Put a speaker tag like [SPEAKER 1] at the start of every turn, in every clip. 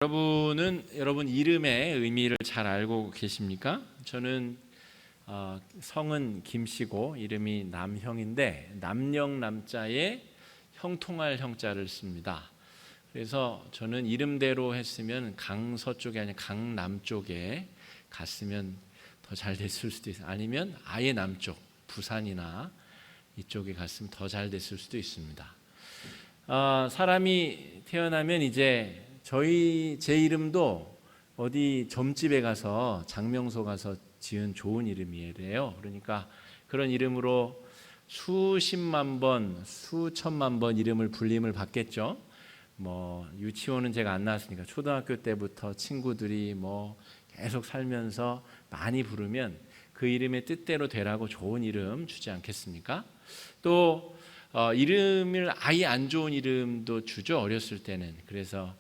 [SPEAKER 1] 여러분은 여러분 이름의 의미를 잘 알고 계십니까? 저는 성은 김씨고 이름이 남형인데 남영 남자에 형통할 형자를 씁니다. 그래서 저는 이름대로 했으면 강서쪽이 아니라 강남쪽에 갔으면 더 잘 됐을 수도 있어요. 아니면 아예 남쪽 부산이나 이쪽에 갔으면 더 잘 됐을 수도 있습니다. 사람이 태어나면 이제 제 이름도 어디 점집에 가서 장명소 가서 지은 좋은 이름이래요. 그러니까 그런 이름으로 수십만 번, 수천만 번 이름을 불림을 받겠죠. 유치원은 제가 안 나왔으니까 초등학교 때부터 친구들이 계속 살면서 많이 부르면 그 이름의 뜻대로 되라고 좋은 이름 주지 않겠습니까? 또 이름을 아예 안 좋은 이름도 주죠. 어렸을 때는. 그래서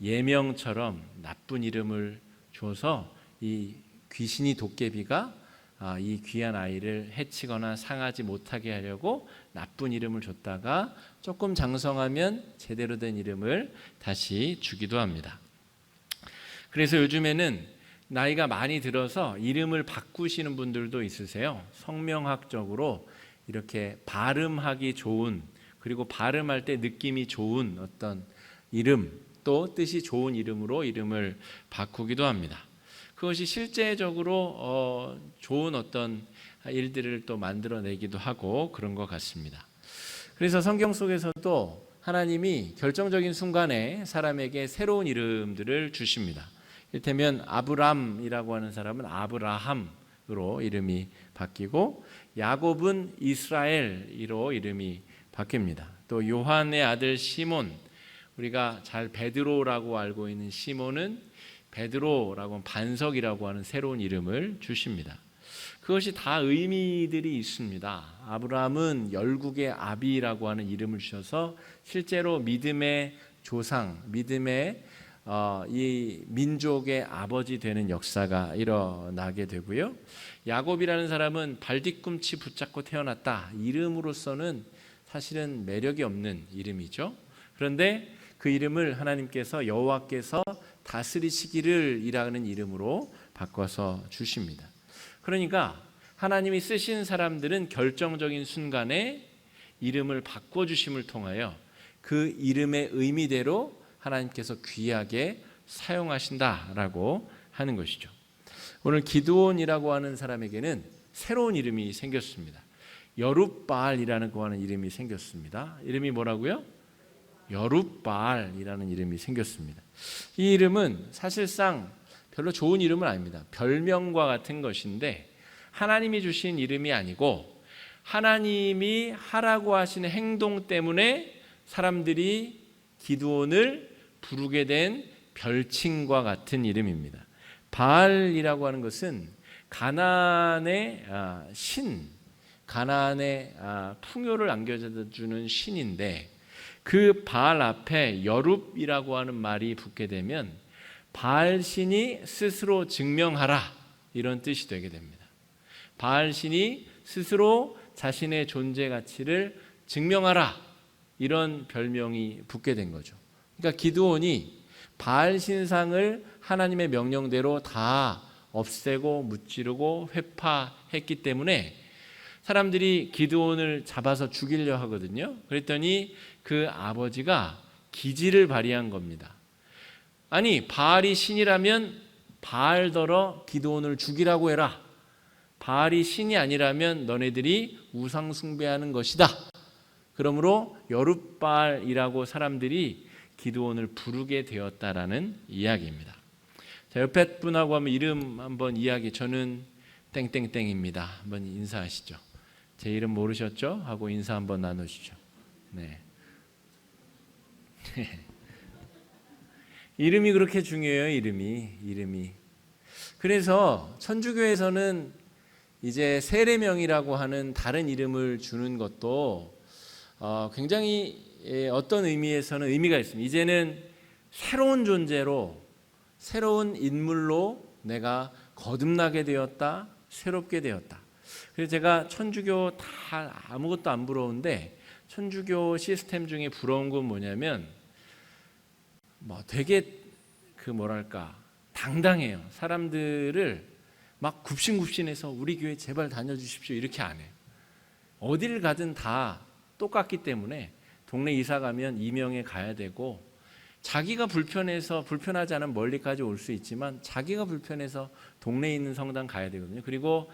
[SPEAKER 1] 예명처럼 나쁜 이름을 줘서 이 귀신이 도깨비가 이 귀한 아이를 해치거나 상하지 못하게 하려고 나쁜 이름을 줬다가 조금 장성하면 제대로 된 이름을 다시 주기도 합니다. 그래서 요즘에는 나이가 많이 들어서 이름을 바꾸시는 분들도 있으세요. 성명학적으로 이렇게 발음하기 좋은, 그리고 발음할 때 느낌이 좋은 어떤 이름, 또 뜻이 좋은 이름으로 이름을 바꾸기도 합니다. 그것이 실제적으로 좋은 어떤 일들을 또 만들어내기도 하고 그런 것 같습니다. 그래서 성경 속에서도 하나님이 결정적인 순간에 사람에게 새로운 이름들을 주십니다. 이를테면 아브람이라고 하는 사람은 아브라함으로 이름이 바뀌고, 야곱은 이스라엘이로 이름이 바뀝니다. 또 요한의 아들 시몬, 우리가 잘 베드로라고 알고 있는 시몬은 베드로라고 반석이라고 하는 새로운 이름을 주십니다. 그것이 다 의미들이 있습니다. 아브라함은 열국의 아비라고 하는 이름을 주셔서 실제로 믿음의 조상, 믿음의 이 민족의 아버지 되는 역사가 일어나게 되고요. 야곱이라는 사람은 발뒤꿈치 붙잡고 태어났다. 이름으로서는 사실은 매력이 없는 이름이죠. 그런데 그 이름을 하나님께서 여호와께서 다스리시기를 이라는 이름으로 바꿔서 주십니다. 그러니까 하나님이 쓰신 사람들은 결정적인 순간에 이름을 바꿔주심을 통하여 그 이름의 의미대로 하나님께서 귀하게 사용하신다라고 하는 것이죠. 오늘 기드온이라고 하는 사람에게는 새로운 이름이 생겼습니다. 여룻바알이라는 이름이 생겼습니다. 이름이 뭐라고요? 여룻바알이라는 이름이 생겼습니다. 이 이름은 사실상 별로 좋은 이름은 아닙니다. 별명과 같은 것인데 하나님이 주신 이름이 아니고 하나님이 하라고 하시는 행동 때문에 사람들이 기드온을 부르게 된 별칭과 같은 이름입니다. 바알이라고 하는 것은 가나안의 신, 가나안의 풍요를 안겨주는 신인데, 그 바알 앞에 여룹이라고 하는 말이 붙게 되면 바알 신이 스스로 증명하라, 이런 뜻이 되게 됩니다. 바알 신이 스스로 자신의 존재 가치를 증명하라, 이런 별명이 붙게 된 거죠. 그러니까 기드온이 바알 신상을 하나님의 명령대로 다 없애고 무찌르고 회파했기 때문에 사람들이 기드온을 잡아서 죽이려 하거든요. 그랬더니 그 아버지가 기지를 발휘한 겁니다. 아니, 바알이 신이라면 바알더러 기드온을 죽이라고 해라. 바알이 신이 아니라면 너네들이 우상 숭배하는 것이다. 그러므로 여룻바알이라고 사람들이 기드온을 부르게 되었다라는 이야기입니다. 자, 옆에 분하고 한번 이름 한번 이야기. 저는 땡땡땡입니다. 한번 인사하시죠. 제 이름 모르셨죠? 하고 인사 한번 나누시죠. 네. 이름이 그렇게 중요해요. 이름이. 그래서 천주교에서는 이제 세례명이라고 하는 다른 이름을 주는 것도 굉장히 어떤 의미에서는 의미가 있습니다. 이제는 새로운 존재로, 새로운 인물로 내가 거듭나게 되었다, 새롭게 되었다. 그래서 제가 천주교 다 아무것도 안 부러운데 천주교 시스템 중에 부러운 건 뭐냐면 되게 그 뭐랄까 당당해요. 사람들을 막 굽신굽신해서 우리 교회 제발 다녀주십시오 이렇게 안 해요. 어딜 가든 다 똑같기 때문에 동네 이사 가면 이명에 가야 되고, 자기가 불편해서 불편하지 않으면 멀리까지 올 수 있지만 자기가 불편해서 동네에 있는 성당 가야 되거든요. 그리고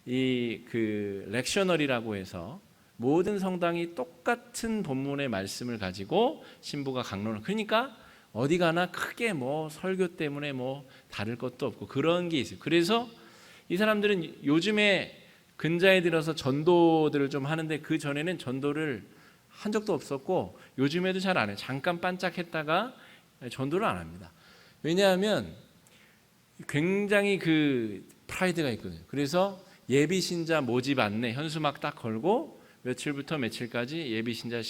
[SPEAKER 1] 이 그 렉셔널이라고 해서 모든 성당이 똑같은 본문의 말씀을 가지고 신부가 강론을, 그러니까 어디 가나 크게 뭐 설교 때문에 뭐 다를 것도 없고 그런 게 있어요. 그래서 이 사람들은 요즘에 근자에 들어서 전도들을 좀 하는데 그 전에는 전도를 한 적도 없었고 요즘에도 잘 안 해요. 잠깐 반짝했다가 전도를 안 합니다. 왜냐하면 굉장히 그 프라이드가 있거든요. 그래서 예비 신자 모집 안내 현수막 딱 걸고 며칠부터 며칠까지 예비 신자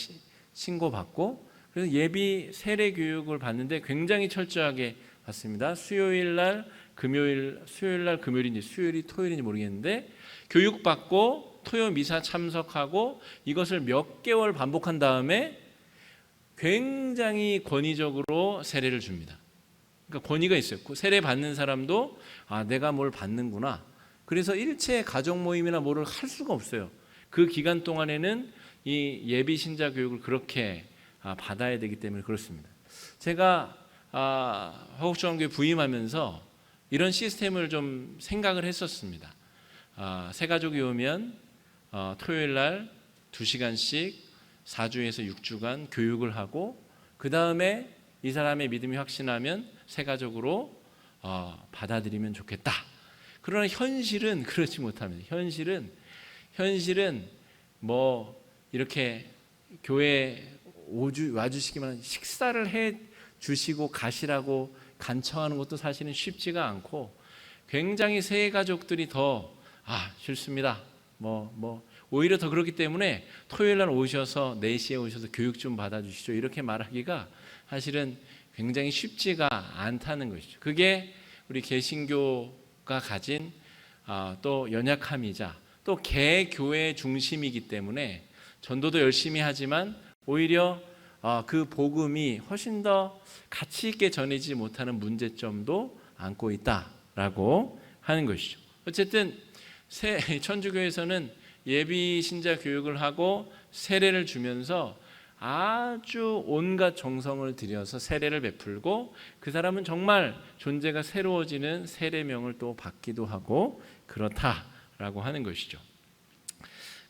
[SPEAKER 1] 신고 받고, 그래서 예비 세례 교육을 받는데 굉장히 철저하게 받습니다. 수요일 날 금요일인지 수요일이 토요일인지 모르겠는데 교육 받고 토요 미사 참석하고 이것을 몇 개월 반복한 다음에 굉장히 권위적으로 세례를 줍니다. 그러니까 권위가 있어요. 세례 받는 사람도 내가 뭘 받는구나. 그래서 일체 가족 모임이나 뭐를 할 수가 없어요. 그 기간 동안에는 이 예비 신자 교육을 그렇게 받아야 되기 때문에 그렇습니다. 제가 화곡중앙교회 부임하면서 이런 시스템을 좀 생각을 했었습니다. 새 가족이 오면 토요일 날 2시간씩 4주에서 6주간 교육을 하고 그 다음에 이 사람의 믿음이 확신하면 새 가족으로 받아들이면 좋겠다. 그러나 현실은 그렇지 못합니다. 현실은 뭐 이렇게 교회 와주시기만 하면 식사를 해 주시고 가시라고 간청하는 것도 사실은 쉽지가 않고, 굉장히 새 가족들이 더 싫습니다. 오히려 더 그렇기 때문에 토요일 날 오셔서 4시에 오셔서 교육 좀 받아주시죠 이렇게 말하기가 사실은 굉장히 쉽지가 않다는 것이죠. 그게 우리 개신교가 가진 또 연약함이자 또 개교회 중심이기 때문에 전도도 열심히 하지만 오히려 그 복음이 훨씬 더 가치 있게 전해지지 못하는 문제점도 안고 있다라고 하는 것이죠. 어쨌든 천주교에서는 예비 신자 교육을 하고 세례를 주면서 아주 온갖 정성을 들여서 세례를 베풀고 그 사람은 정말 존재가 새로워지는 세례명을 또 받기도 하고 그렇다라고 하는 것이죠.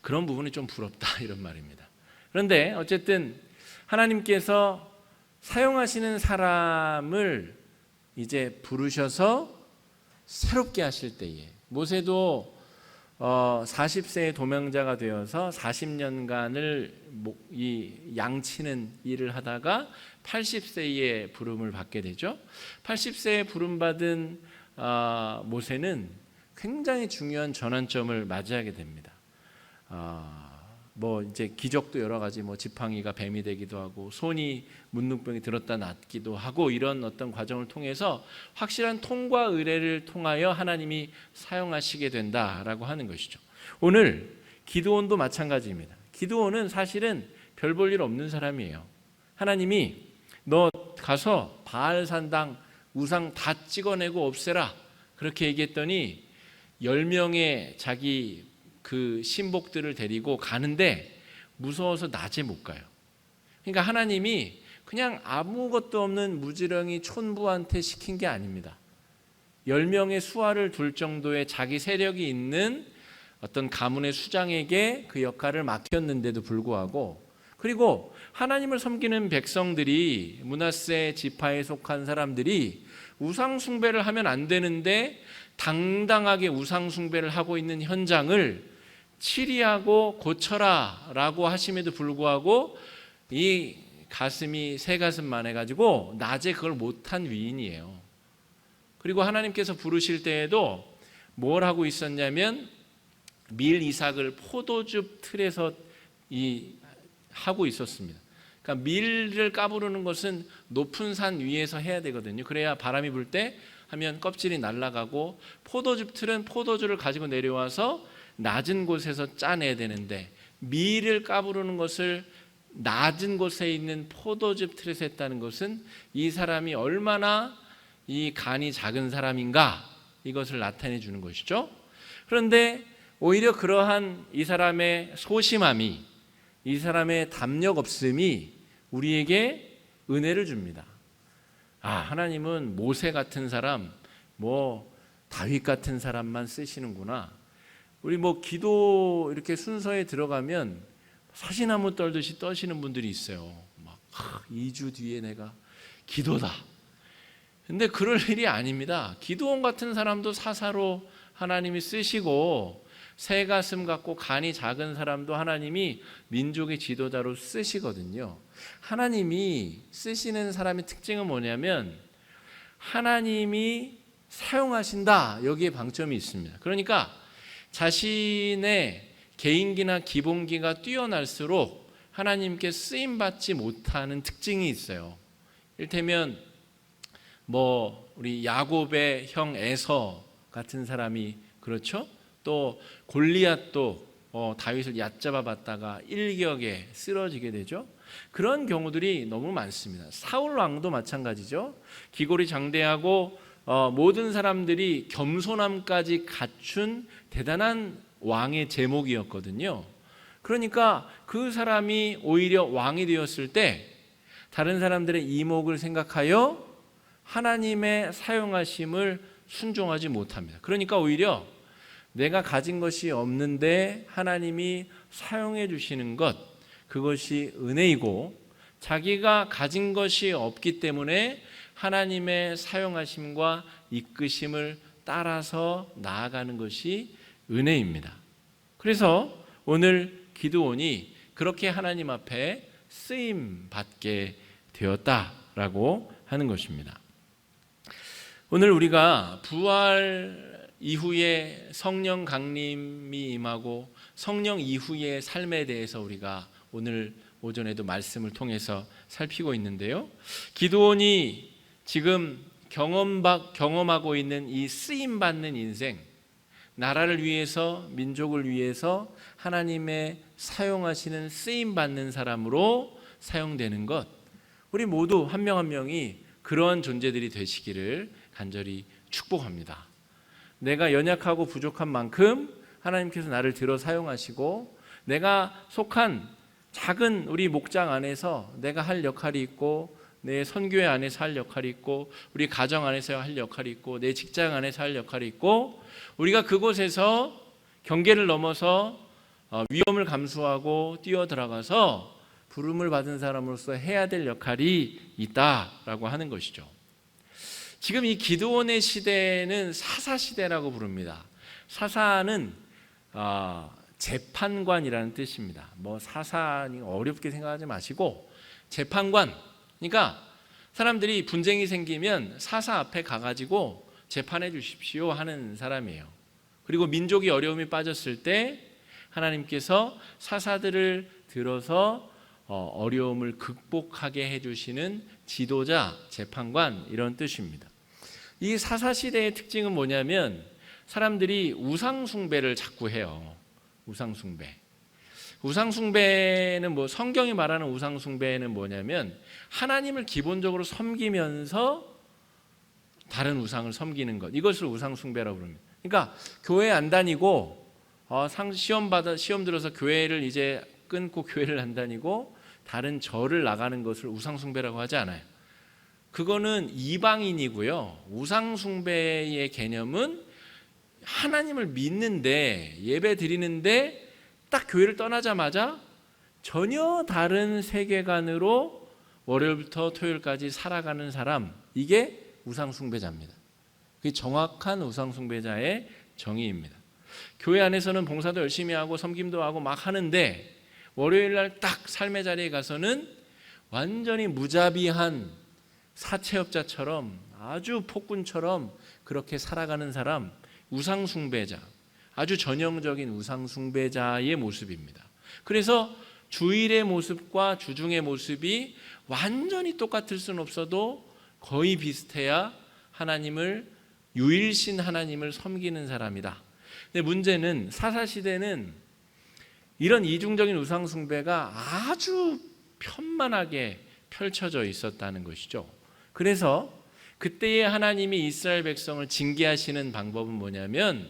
[SPEAKER 1] 그런 부분이 좀 부럽다 이런 말입니다. 그런데 어쨌든 하나님께서 사용하시는 사람을 이제 부르셔서 새롭게 하실 때에, 모세도 40세의 도명자가 되어서 40년간을 이 양치는 일을 하다가 80세에 부름을 받게 되죠. 80세에 부름받은 모세는 굉장히 중요한 전환점을 맞이하게 됩니다. 이제 기적도 여러 가지, 지팡이가 뱀이 되기도 하고 손이 문둥병이 들었다 낫기도 하고 이런 어떤 과정을 통해서 확실한 통과 의례를 통하여 하나님이 사용하시게 된다라고 하는 것이죠. 오늘 기드온도 마찬가지입니다. 기드온은 사실은 별 볼 일 없는 사람이에요. 하나님이 너 가서 바알 산당 우상 다 찍어내고 없애라 그렇게 얘기했더니 10명의 자기 그 신복들을 데리고 가는데 무서워서 낮에 못 가요. 그러니까 하나님이 그냥 아무것도 없는 무지렁이 촌부한테 시킨 게 아닙니다. 10명의 수하를 둘 정도의 자기 세력이 있는 어떤 가문의 수장에게 그 역할을 맡겼는데도 불구하고, 그리고 하나님을 섬기는 백성들이, 므낫세 지파에 속한 사람들이 우상 숭배를 하면 안 되는데 당당하게 우상 숭배를 하고 있는 현장을 치리하고 고쳐라 라고 하심에도 불구하고 이 가슴이 새 가슴만 해가지고 낮에 그걸 못한 위인이에요. 그리고 하나님께서 부르실 때에도 뭘 하고 있었냐면 밀 이삭을 포도즙 틀에서 하고 있었습니다. 그러니까 밀을 까부르는 것은 높은 산 위에서 해야 되거든요. 그래야 바람이 불 때 하면 껍질이 날아가고, 포도즙 틀은 포도주를 가지고 내려와서 낮은 곳에서 짜내야 되는데 밀을 까부르는 것을 낮은 곳에 있는 포도즙 틀에서 했다는 것은 이 사람이 얼마나 이 간이 작은 사람인가? 이것을 나타내 주는 것이죠. 그런데 오히려 그러한 이 사람의 소심함이, 이 사람의 담력 없음이 우리에게 은혜를 줍니다. 하나님은 모세 같은 사람, 다윗 같은 사람만 쓰시는구나. 우리 기도 이렇게 순서에 들어가면 사시나무 떨듯이 떠시는 분들이 있어요. 2주 뒤에 내가 기도다. 근데 그럴 일이 아닙니다. 기드온 같은 사람도 사사로 하나님이 쓰시고, 새 가슴 같고 간이 작은 사람도 하나님이 민족의 지도자로 쓰시거든요. 하나님이 쓰시는 사람의 특징은 뭐냐면 하나님이 사용하신다, 여기에 방점이 있습니다. 그러니까 자신의 개인기나 기본기가 뛰어날수록 하나님께 쓰임받지 못하는 특징이 있어요. 이를테면 우리 야곱의 형 에서 같은 사람이 그렇죠? 또 골리앗도 다윗을 얕잡아 봤다가 일격에 쓰러지게 되죠. 그런 경우들이 너무 많습니다. 사울 왕도 마찬가지죠. 기골이 장대하고 모든 사람들이 겸손함까지 갖춘 대단한 왕의 제목이었거든요. 그러니까 그 사람이 오히려 왕이 되었을 때 다른 사람들의 이목을 생각하여 하나님의 사용하심을 순종하지 못합니다. 그러니까 오히려 내가 가진 것이 없는데 하나님이 사용해 주시는 것, 그것이 은혜이고, 자기가 가진 것이 없기 때문에 하나님의 사용하심과 이끄심을 따라서 나아가는 것이 은혜입니다. 그래서 오늘 기드온이 그렇게 하나님 앞에 쓰임 받게 되었다라고 하는 것입니다. 오늘 우리가 부활 이후에 성령 강림이 임하고 성령 이후의 삶에 대해서 우리가 오늘 오전에도 말씀을 통해서 살피고 있는데요. 기드온이 지금 경험하고 있는 이 쓰임받는 인생, 나라를 위해서, 민족을 위해서 하나님의 사용하시는 쓰임받는 사람으로 사용되는 것, 우리 모두 한 명 한 명이 그러한 존재들이 되시기를 간절히 축복합니다. 내가 연약하고 부족한 만큼 하나님께서 나를 들어 사용하시고, 내가 속한 작은 우리 목장 안에서 내가 할 역할이 있고, 내 선교회 안에서 할 역할이 있고, 우리 가정 안에서 할 역할이 있고, 내 직장 안에서 할 역할이 있고, 우리가 그곳에서 경계를 넘어서 위험을 감수하고 뛰어들어가서 부름을 받은 사람으로서 해야 될 역할이 있다라고 하는 것이죠. 지금 이 기드온의 시대는 사사 시대라고 부릅니다. 사사는 재판관이라는 뜻입니다. 사사니 어렵게 생각하지 마시고 재판관, 그러니까 사람들이 분쟁이 생기면 사사 앞에 가가지고 재판해 주십시오 하는 사람이에요. 그리고 민족이 어려움이 빠졌을 때 하나님께서 사사들을 들어서 어려움을 극복하게 해주시는 지도자, 재판관, 이런 뜻입니다. 이 사사시대의 특징은 뭐냐면 사람들이 우상숭배를 자꾸 해요. 우상숭배는 성경이 말하는 우상숭배는 뭐냐면 하나님을 기본적으로 섬기면서 다른 우상을 섬기는 것, 이것을 우상숭배라고 부릅니다. 그러니까 교회 안 다니고 시험 들어서 교회를 이제 끊고 교회를 안 다니고 다른 절을 나가는 것을 우상숭배라고 하지 않아요. 그거는 이방인이고요. 우상숭배의 개념은 하나님을 믿는데, 예배 드리는데 딱 교회를 떠나자마자 전혀 다른 세계관으로 월요일부터 토요일까지 살아가는 사람, 이게 우상숭배자입니다. 그게 정확한 우상숭배자의 정의입니다. 교회 안에서는 봉사도 열심히 하고 섬김도 하고 막 하는데 월요일날 딱 삶의 자리에 가서는 완전히 무자비한 사채업자처럼, 아주 폭군처럼 그렇게 살아가는 사람, 우상숭배자, 아주 전형적인 우상숭배자의 모습입니다. 그래서 주일의 모습과 주중의 모습이 완전히 똑같을 수는 없어도 거의 비슷해야 유일신 하나님을 섬기는 사람이다. 근데 문제는 사사시대는 이런 이중적인 우상숭배가 아주 편만하게 펼쳐져 있었다는 것이죠. 그래서 그때에 하나님이 이스라엘 백성을 징계하시는 방법은 뭐냐면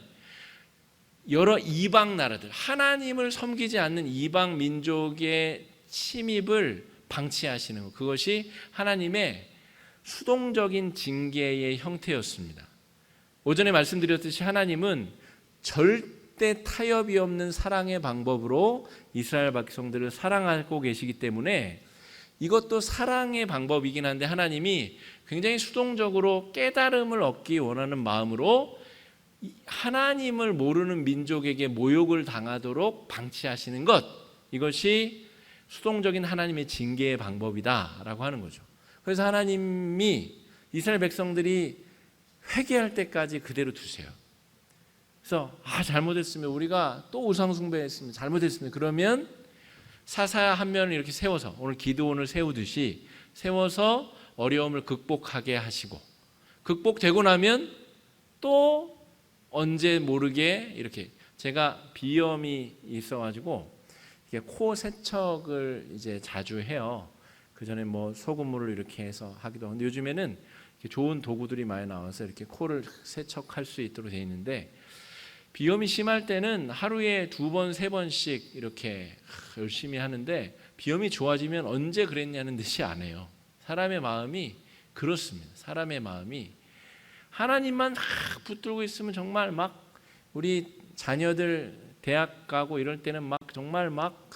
[SPEAKER 1] 여러 이방 나라들, 하나님을 섬기지 않는 이방 민족의 침입을 방치하시는 것, 그것이 하나님의 수동적인 징계의 형태였습니다. 오전에 말씀드렸듯이 하나님은 절대 타협이 없는 사랑의 방법으로 이스라엘 백성들을 사랑하고 계시기 때문에 이것도 사랑의 방법이긴 한데 하나님이 굉장히 수동적으로 깨달음을 얻기 원하는 마음으로 하나님을 모르는 민족에게 모욕을 당하도록 방치하시는 것, 이것이 수동적인 하나님의 징계의 방법이다라고 하는 거죠. 그래서 하나님이 이스라엘 백성들이 회개할 때까지 그대로 두세요. 그래서 잘못했으면, 우리가 또 우상숭배했으면, 잘못했으면, 그러면 사사 한 면을 이렇게 세워서, 오늘 기드온을 세우듯이 세워서 어려움을 극복하게 하시고, 극복되고 나면 또 언제 모르게 이렇게, 제가 비염이 있어가지고 코 세척을 이제 자주 해요. 그 전에 뭐 소금물을 이렇게 해서 하기도 하는데 요즘에는 좋은 도구들이 많이 나와서 이렇게 코를 세척할 수 있도록 되어 있는데, 비염이 심할 때는 하루에 2번, 3번씩 이렇게 열심히 하는데 비염이 좋아지면 언제 그랬냐는 듯이 안 해요. 사람의 마음이 그렇습니다. 사람의 마음이 하나님만 붙들고 있으면 정말 막, 우리 자녀들 대학 가고 이럴 때는 막 정말 막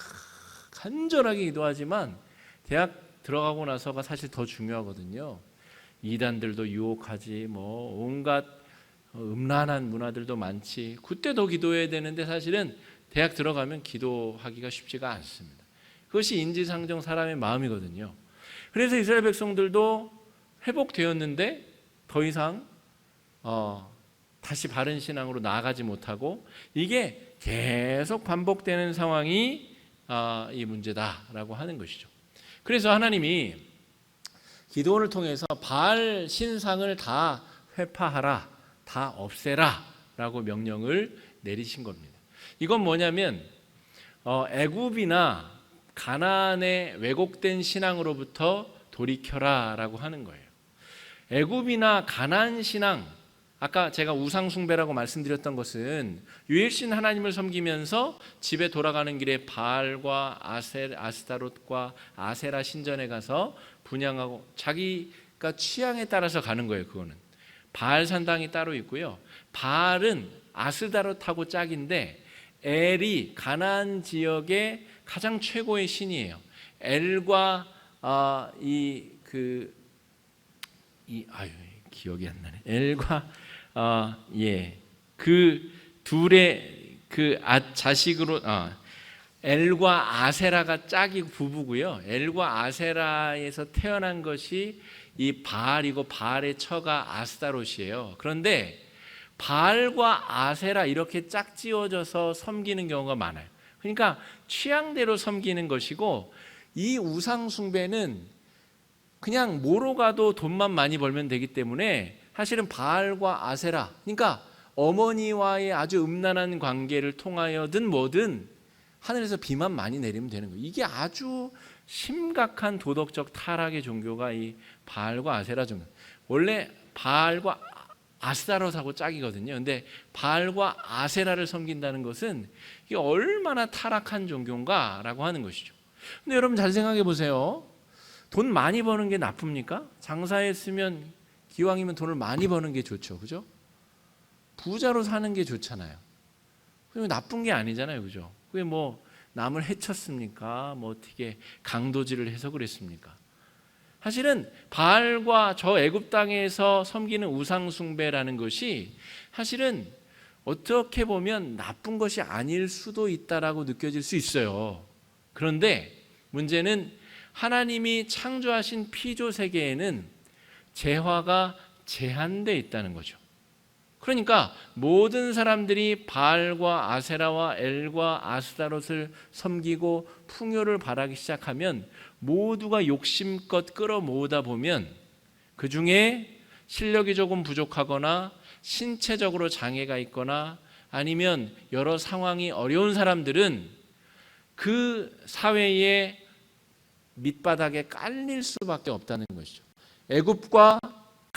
[SPEAKER 1] 간절하게 기도하지만 대학 들어가고 나서가 사실 더 중요하거든요. 이단들도 유혹하지, 뭐 온갖 음란한 문화들도 많지. 그때 더 기도해야 되는데 사실은 대학 들어가면 기도하기가 쉽지가 않습니다. 그것이 인지상정 사람의 마음이거든요. 그래서 이스라엘 백성들도 회복되었는데 더 이상 다시 바른 신앙으로 나아가지 못하고, 이게 계속 반복되는 상황이 이 문제다라고 하는 것이죠. 그래서 하나님이 기드온을 통해서 바알 신상을 다 회파하라, 다 없애라 라고 명령을 내리신 겁니다. 이건 뭐냐면 애굽이나 가나안의 왜곡된 신앙으로부터 돌이켜라 라고 하는 거예요. 애굽이나 가나안 신앙, 아까 제가 우상숭배라고 말씀드렸던 것은 유일신 하나님을 섬기면서 집에 돌아가는 길에 바알과 아스타롯과 아세라 신전에 가서 분향하고 자기가 취향에 따라서 가는 거예요. 그거는 바알 산당이 따로 있고요. 바알은 아스타롯하고 짝인데 엘이 가나안 지역의 가장 최고의 신이에요. 엘과 기억이 안 나네. 엘과 그 둘의 그 자식으로 엘과 아세라가 짝이 부부고요. 엘과 아세라에서 태어난 것이 이 바알이고 바알의 처가 아스타롯이에요. 그런데 바알과 아세라 이렇게 짝지어져서 섬기는 경우가 많아요. 그러니까 취향대로 섬기는 것이고, 이 우상 숭배는 그냥 뭐로 가도 돈만 많이 벌면 되기 때문에 사실은 바알과 아세라, 그러니까 어머니와의 아주 음란한 관계를 통하여든 뭐든 하늘에서 비만 많이 내리면 되는 거예요. 이게 아주 심각한 도덕적 타락의 종교가 이 바알과 아세라 종교. 원래 바알과 아스타롯하고 짝이거든요. 근데 바알과 아세라를 섬긴다는 것은 이게 얼마나 타락한 종교인가라고 하는 것이죠. 근데 여러분 잘 생각해 보세요. 돈 많이 버는 게 나쁩니까? 장사했으면 기왕이면 돈을 많이 버는 게 좋죠. 그죠? 부자로 사는 게 좋잖아요. 그게 나쁜 게 아니잖아요. 그죠? 그게 뭐 남을 해쳤습니까? 뭐 어떻게 강도질을 해서 그랬습니까? 사실은 바알과 저 애굽 땅에서 섬기는 우상 숭배라는 것이 사실은 어떻게 보면 나쁜 것이 아닐 수도 있다라고 느껴질 수 있어요. 그런데 문제는 하나님이 창조하신 피조 세계에는 재화가 제한되어 있다는 거죠. 그러니까 모든 사람들이 바알과 아세라와 엘과 아스타롯을 섬기고 풍요를 바라기 시작하면 모두가 욕심껏 끌어모으다 보면 그 중에 실력이 조금 부족하거나 신체적으로 장애가 있거나 아니면 여러 상황이 어려운 사람들은 그 사회의 밑바닥에 깔릴 수밖에 없다는 것이죠. 애굽과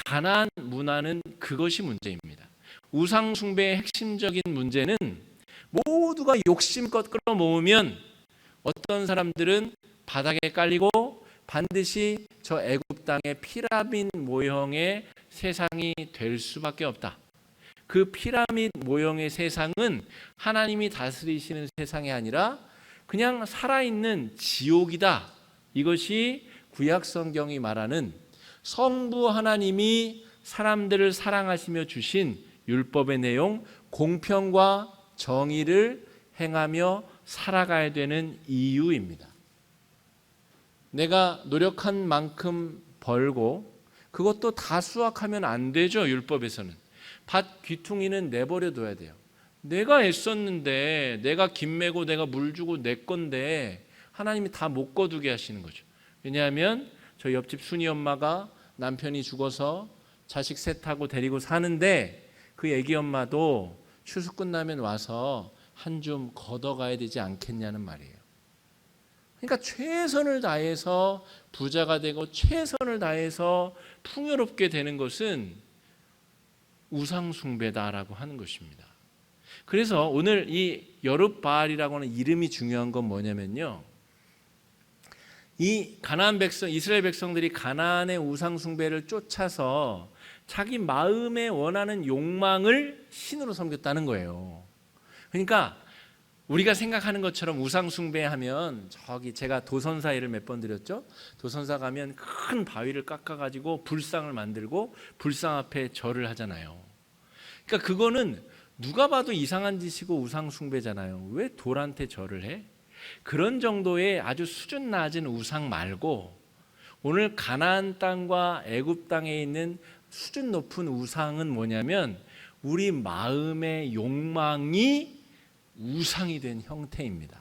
[SPEAKER 1] 가나안 문화는 그것이 문제입니다. 우상 숭배의 핵심적인 문제는 모두가 욕심껏 끌어모으면 어떤 사람들은 바닥에 깔리고 반드시 저 애굽 땅의 피라밋 모형의 세상이 될 수밖에 없다. 그 피라밋 모형의 세상은 하나님이 다스리시는 세상이 아니라 그냥 살아있는 지옥이다. 이것이 구약 성경이 말하는 성부 하나님이 사람들을 사랑하시며 주신 율법의 내용, 공평과 정의를 행하며 살아가야 되는 이유입니다. 내가 노력한 만큼 벌고 그것도 다 수확하면 안 되죠. 율법에서는. 밭 귀퉁이는 내버려 둬야 돼요. 내가 애썼는데, 내가 김 메고 내가 물 주고 내 건데 하나님이 다 못 거두게 하시는 거죠. 왜냐하면 저 옆집 순이 엄마가 남편이 죽어서 자식 셋하고 데리고 사는데 그 애기 엄마도 추수 끝나면 와서 한 줌 걷어가야 되지 않겠냐는 말이에요. 그러니까 최선을 다해서 부자가 되고 최선을 다해서 풍요롭게 되는 것은 우상숭배다라고 하는 것입니다. 그래서 오늘 이 여룻바알이라고 하는 이름이 중요한 건 뭐냐면요, 이 가나안 백성, 이스라엘 백성들이 가나안의 우상숭배를 쫓아서 자기 마음에 원하는 욕망을 신으로 섬겼다는 거예요. 그러니까 우리가 생각하는 것처럼 우상숭배하면 저기 제가 도선사 예를 몇 번 드렸죠. 도선사 가면 큰 바위를 깎아가지고 불상을 만들고 불상 앞에 절을 하잖아요. 그러니까 그거는 누가 봐도 이상한 짓이고 우상숭배잖아요. 왜 돌한테 절을 해? 그런 정도의 아주 수준 낮은 우상 말고 오늘 가나안 땅과 애굽 땅에 있는 수준 높은 우상은 뭐냐면 우리 마음의 욕망이 우상이 된 형태입니다.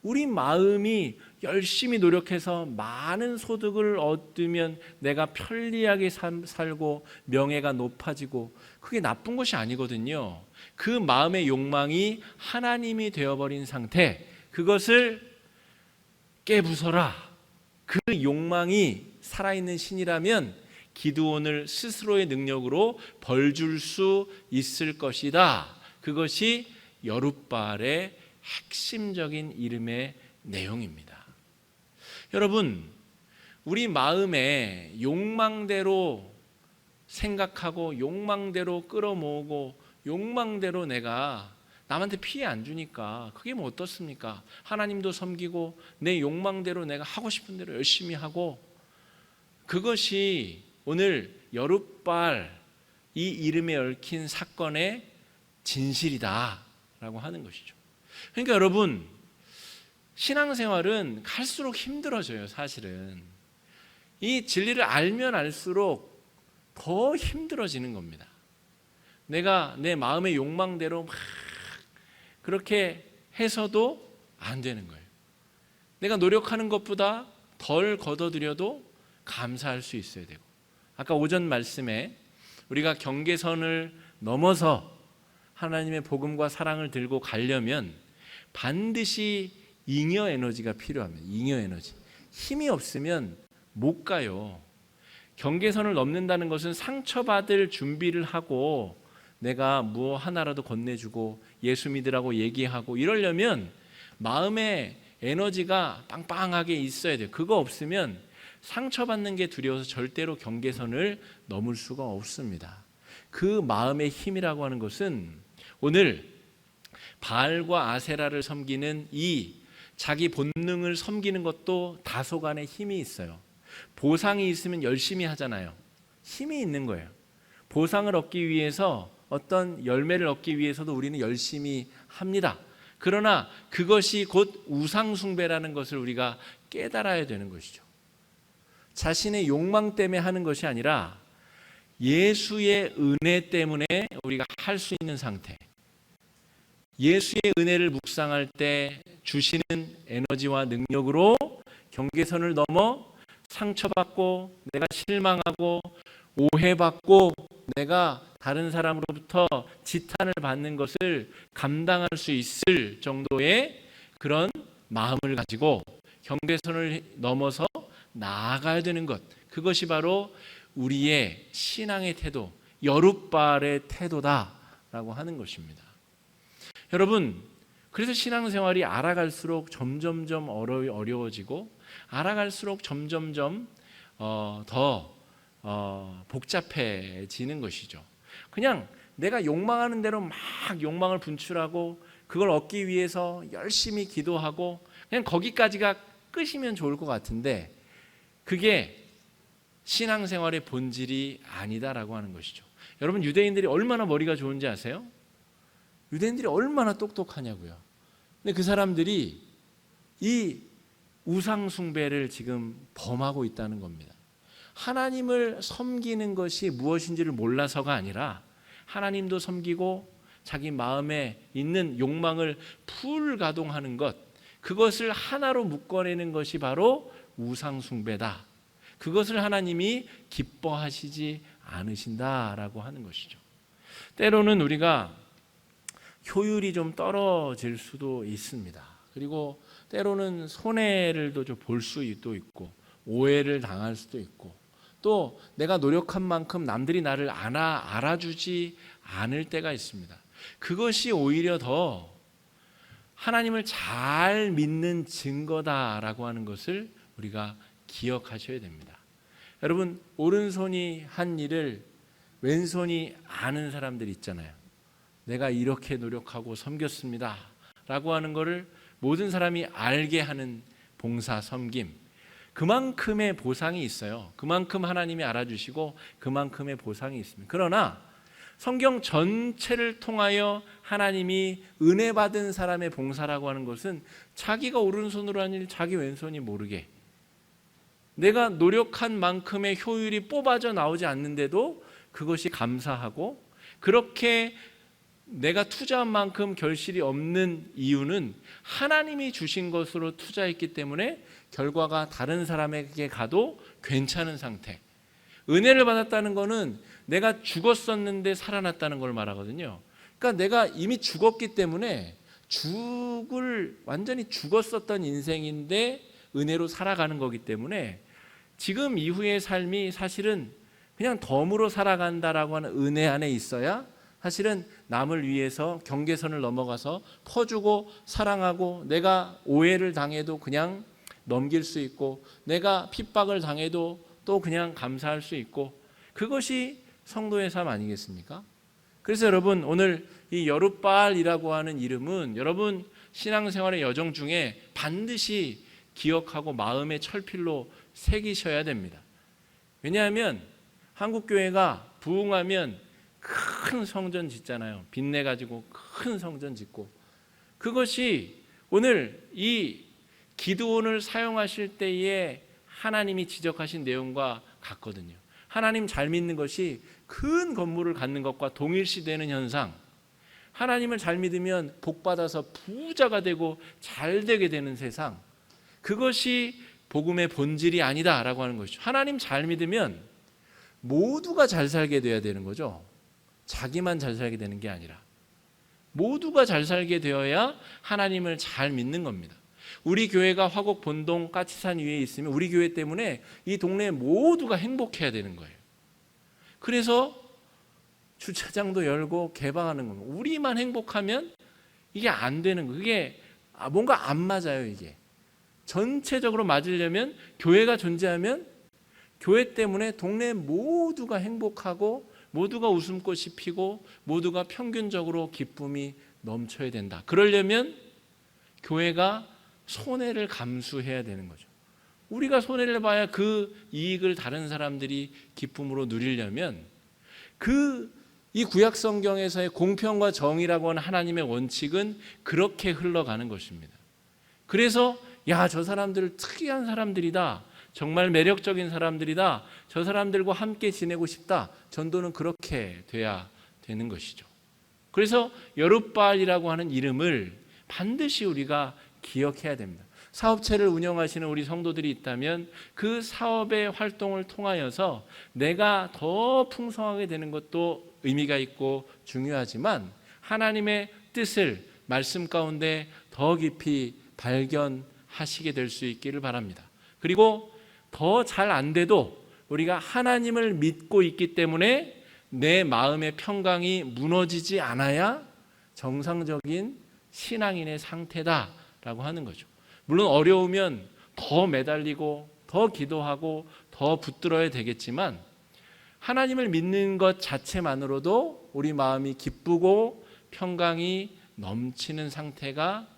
[SPEAKER 1] 우리 마음이 열심히 노력해서 많은 소득을 얻으면 내가 편리하게 살고 명예가 높아지고 그게 나쁜 것이 아니거든요. 그 마음의 욕망이 하나님이 되어버린 상태, 그것을 깨부숴라. 그 욕망이 살아있는 신이라면 기드온을 스스로의 능력으로 벌줄 수 있을 것이다. 그것이 여룻바알의 핵심적인 이름의 내용입니다. 여러분, 우리 마음에 욕망대로 생각하고 욕망대로 끌어모으고 욕망대로 내가 남한테 피해 안 주니까 그게 뭐 어떻습니까? 하나님도 섬기고 내 욕망대로 내가 하고 싶은 대로 열심히 하고, 그것이 오늘 여룻바알 이 이름에 얽힌 사건의 진실이다라고 하는 것이죠. 그러니까 여러분, 신앙생활은 갈수록 힘들어져요. 사실은 이 진리를 알면 알수록 더 힘들어지는 겁니다. 내가 내 마음의 욕망대로 막 그렇게 해서도 안 되는 거예요. 내가 노력하는 것보다 덜 걷어들여도 감사할 수 있어야 되고, 아까 오전 말씀에 우리가 경계선을 넘어서 하나님의 복음과 사랑을 들고 가려면 반드시 잉여 에너지가 필요합니다. 잉여 에너지. 힘이 없으면 못 가요. 경계선을 넘는다는 것은 상처받을 준비를 하고 내가 뭐 하나라도 건네주고 예수 믿으라고 얘기하고 이러려면 마음에 에너지가 빵빵하게 있어야 돼요. 그거 없으면 상처받는 게 두려워서 절대로 경계선을 넘을 수가 없습니다. 그 마음의 힘이라고 하는 것은 오늘 바알과 아세라를 섬기는 이 자기 본능을 섬기는 것도 다소간의 힘이 있어요. 보상이 있으면 열심히 하잖아요. 힘이 있는 거예요. 보상을 얻기 위해서, 어떤 열매를 얻기 위해서도 우리는 열심히 합니다. 그러나 그것이 곧 우상숭배라는 것을 우리가 깨달아야 되는 것이죠. 자신의 욕망 때문에 하는 것이 아니라 예수의 은혜 때문에 우리가 할 수 있는 상태, 예수의 은혜를 묵상할 때 주시는 에너지와 능력으로 경계선을 넘어 상처받고 내가 실망하고 오해받고 내가 다른 사람으로부터 지탄을 받는 것을 감당할 수 있을 정도의 그런 마음을 가지고 경계선을 넘어서 나아가야 되는 것, 그것이 바로 우리의 신앙의 태도, 여룻발의 태도다라고 하는 것입니다. 여러분, 그래서 신앙생활이 알아갈수록 점점점 어려워지고 알아갈수록 점점점 더 복잡해지는 것이죠. 그냥 내가 욕망하는 대로 막 욕망을 분출하고 그걸 얻기 위해서 열심히 기도하고 그냥 거기까지가 끝이면 좋을 것 같은데 그게 신앙생활의 본질이 아니다라고 하는 것이죠. 여러분, 유대인들이 얼마나 머리가 좋은지 아세요? 유대인들이 얼마나 똑똑하냐고요. 근데 그 사람들이 이 우상 숭배를 지금 범하고 있다는 겁니다. 하나님을 섬기는 것이 무엇인지를 몰라서가 아니라 하나님도 섬기고 자기 마음에 있는 욕망을 풀가동하는 것, 그것을 하나로 묶어내는 것이 바로 우상 숭배다. 그것을 하나님이 기뻐하시지 않으신다라고 하는 것이죠. 때로는 우리가 효율이 좀 떨어질 수도 있습니다. 그리고 때로는 손해를 좀 볼 수도 있고 오해를 당할 수도 있고 또 내가 노력한 만큼 남들이 나를 알아주지 않을 때가 있습니다. 그것이 오히려 더 하나님을 잘 믿는 증거다라고 하는 것을 우리가 기억하셔야 됩니다. 여러분, 오른손이 한 일을 왼손이 아는 사람들 있잖아요. 내가 이렇게 노력하고 섬겼습니다 라고 하는 것을 모든 사람이 알게 하는 봉사, 섬김, 그만큼의 보상이 있어요. 그만큼 하나님이 알아주시고 그만큼의 보상이 있습니다. 그러나 성경 전체를 통하여 하나님이 은혜 받은 사람의 봉사라고 하는 것은 자기가 오른손으로 한 일 자기 왼손이 모르게 내가 노력한 만큼의 효율이 뽑아져 나오지 않는데도 그것이 감사하고 그렇게 내가 투자한 만큼 결실이 없는 이유는 하나님이 주신 것으로 투자했기 때문에 결과가 다른 사람에게 가도 괜찮은 상태. 은혜를 받았다는 것은 내가 죽었었는데 살아났다는 걸 말하거든요. 그러니까 내가 이미 죽었기 때문에 완전히 죽었었던 인생인데 은혜로 살아가는 거기 때문에 지금 이후의 삶이 사실은 그냥 덤으로 살아간다라고 하는 은혜 안에 있어야 사실은 남을 위해서 경계선을 넘어가서 퍼주고 사랑하고 내가 오해를 당해도 그냥 넘길 수 있고 내가 핍박을 당해도 또 그냥 감사할 수 있고 그것이 성도의 삶 아니겠습니까? 그래서 여러분, 오늘 이 여룻발이라고 하는 이름은 여러분 신앙생활의 여정 중에 반드시 기억하고 마음의 철필로 새기셔야 됩니다. 왜냐하면 한국교회가 부흥하면 큰 성전 짓잖아요. 빚내가지고 큰 성전 짓고 그것이 오늘 이 기드온을 사용하실 때에 하나님이 지적하신 내용과 같거든요. 하나님 잘 믿는 것이 큰 건물을 갖는 것과 동일시되는 현상, 하나님을 잘 믿으면 복받아서 부자가 되고 잘 되게 되는 세상, 그것이 복음의 본질이 아니다라고 하는 것이죠. 하나님 잘 믿으면 모두가 잘 살게 돼야 되는 거죠. 자기만 잘 살게 되는 게 아니라 모두가 잘 살게 되어야 하나님을 잘 믿는 겁니다. 우리 교회가 화곡 본동 까치산 위에 있으면 우리 교회 때문에 이 동네 모두가 행복해야 되는 거예요. 그래서 주차장도 열고 개방하는 겁니다. 우리만 행복하면 이게 안 되는 거예요. 그게 뭔가 안 맞아요. 이게 전체적으로 맞으려면 교회가 존재하면 교회 때문에 동네 모두가 행복하고 모두가 웃음꽃이 피고 모두가 평균적으로 기쁨이 넘쳐야 된다. 그러려면 교회가 손해를 감수해야 되는 거죠. 우리가 손해를 봐야 그 이익을 다른 사람들이 기쁨으로 누리려면 이 구약 성경에서의 공평과 정의라고 하는 하나님의 원칙은 그렇게 흘러가는 것입니다. 그래서 저 사람들 특이한 사람들이다. 정말 매력적인 사람들이다. 저 사람들과 함께 지내고 싶다. 전도는 그렇게 돼야 되는 것이죠. 그래서 여룻발이라고 하는 이름을 반드시 우리가 기억해야 됩니다. 사업체를 운영하시는 우리 성도들이 있다면 그 사업의 활동을 통하여서 내가 더 풍성하게 되는 것도 의미가 있고 중요하지만 하나님의 뜻을 말씀 가운데 더 깊이 발견하시게 될 수 있기를 바랍니다. 그리고 더 잘 안 돼도 우리가 하나님을 믿고 있기 때문에 내 마음의 평강이 무너지지 않아야 정상적인 신앙인의 상태다라고 하는 거죠. 물론 어려우면 더 매달리고 더 기도하고 더 붙들어야 되겠지만 하나님을 믿는 것 자체만으로도 우리 마음이 기쁘고 평강이 넘치는 상태가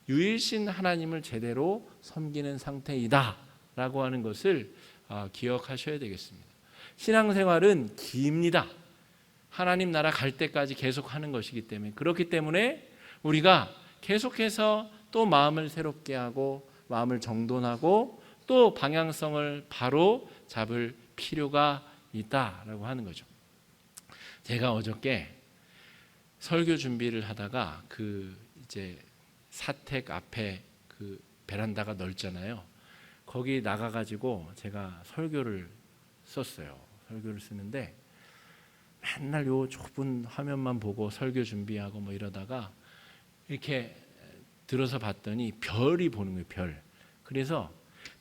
[SPEAKER 1] 유일신 하나님을 제대로 섬기는 상태이다라고 하는 것을 기억하셔야 되겠습니다. 신앙생활은 깁니다. 하나님 나라 갈 때까지 계속하는 것이기 때문에, 그렇기 때문에 우리가 계속해서 또 마음을 새롭게 하고 마음을 정돈하고 또 방향성을 바로 잡을 필요가 있다라고 하는 거죠. 제가 어저께 설교 준비를 하다가 이제 사택 앞에 베란다가 넓잖아요. 거기 나가가지고 제가 설교를 썼어요. 설교를 쓰는데 맨날 요 좁은 화면만 보고 설교 준비하고 뭐 이러다가 이렇게 들어서 봤더니 별이 보는 거예요. 별. 그래서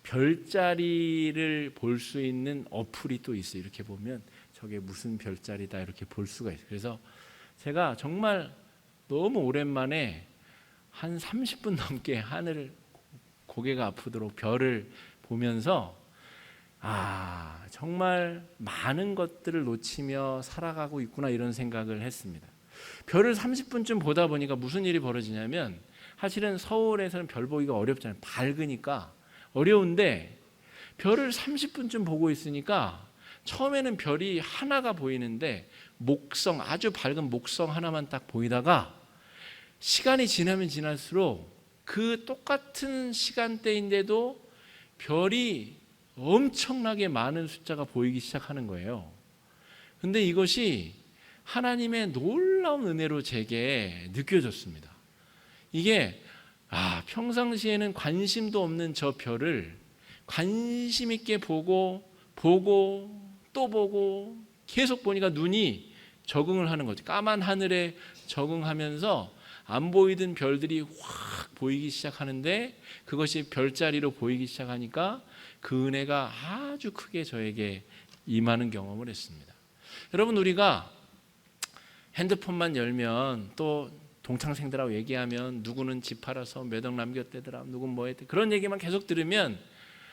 [SPEAKER 1] 별자리를 볼 수 있는 어플이 또 있어요. 이렇게 보면 저게 무슨 별자리다 이렇게 볼 수가 있어요. 그래서 제가 정말 너무 오랜만에 한 30분 넘게 하늘을 고개가 아프도록 별을 보면서 정말 많은 것들을 놓치며 살아가고 있구나 이런 생각을 했습니다. 별을 30분쯤 보다 보니까 무슨 일이 벌어지냐면 사실은 서울에서는 별 보기가 어렵잖아요. 밝으니까 어려운데 별을 30분쯤 보고 있으니까 처음에는 별이 하나가 보이는데 목성, 아주 밝은 목성 하나만 딱 보이다가 시간이 지나면 지날수록 그 똑같은 시간대인데도 별이 엄청나게 많은 숫자가 보이기 시작하는 거예요. 근데 이것이 하나님의 놀라운 은혜로 제게 느껴졌습니다. 이게 평상시에는 관심도 없는 저 별을 관심 있게 보고 또 보고 계속 보니까 눈이 적응을 하는 거죠. 까만 하늘에 적응하면서 안 보이던 별들이 확 보이기 시작하는데 그것이 별자리로 보이기 시작하니까 그 은혜가 아주 크게 저에게 임하는 경험을 했습니다. 여러분, 우리가 핸드폰만 열면 또 동창생들하고 얘기하면 누구는 집 팔아서 몇 억 남겼대더라, 누구는 뭐 했대, 그런 얘기만 계속 들으면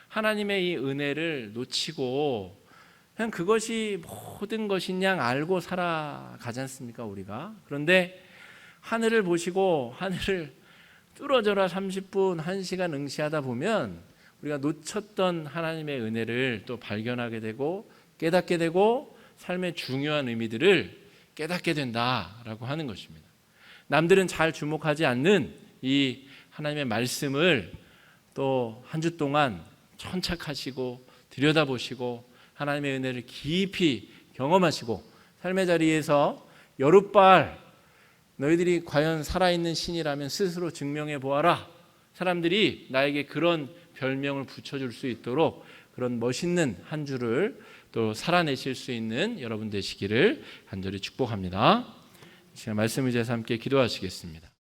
[SPEAKER 1] 하나님의 이 은혜를 놓치고 그냥 그것이 모든 것인 양 알고 살아가지 않습니까, 우리가? 그런데 하늘을 보시고 하늘을 뚫어져라 30분, 1시간 응시하다 보면 우리가 놓쳤던 하나님의 은혜를 또 발견하게 되고 깨닫게 되고 삶의 중요한 의미들을 깨닫게 된다라고 하는 것입니다. 남들은 잘 주목하지 않는 이 하나님의 말씀을 또 한 주 동안 천착하시고 들여다보시고 하나님의 은혜를 깊이 경험하시고 삶의 자리에서 여룻발 너희들이 과연 살아있는 신이라면 스스로 증명해 보아라. 사람들이 나에게 그런 별명을 붙여줄 수 있도록 그런 멋있는 한 주를 또 살아내실 수 있는 여러분 되시기를 간절히 축복합니다. 지금 말씀 의지해서 함께 기도하시겠습니다.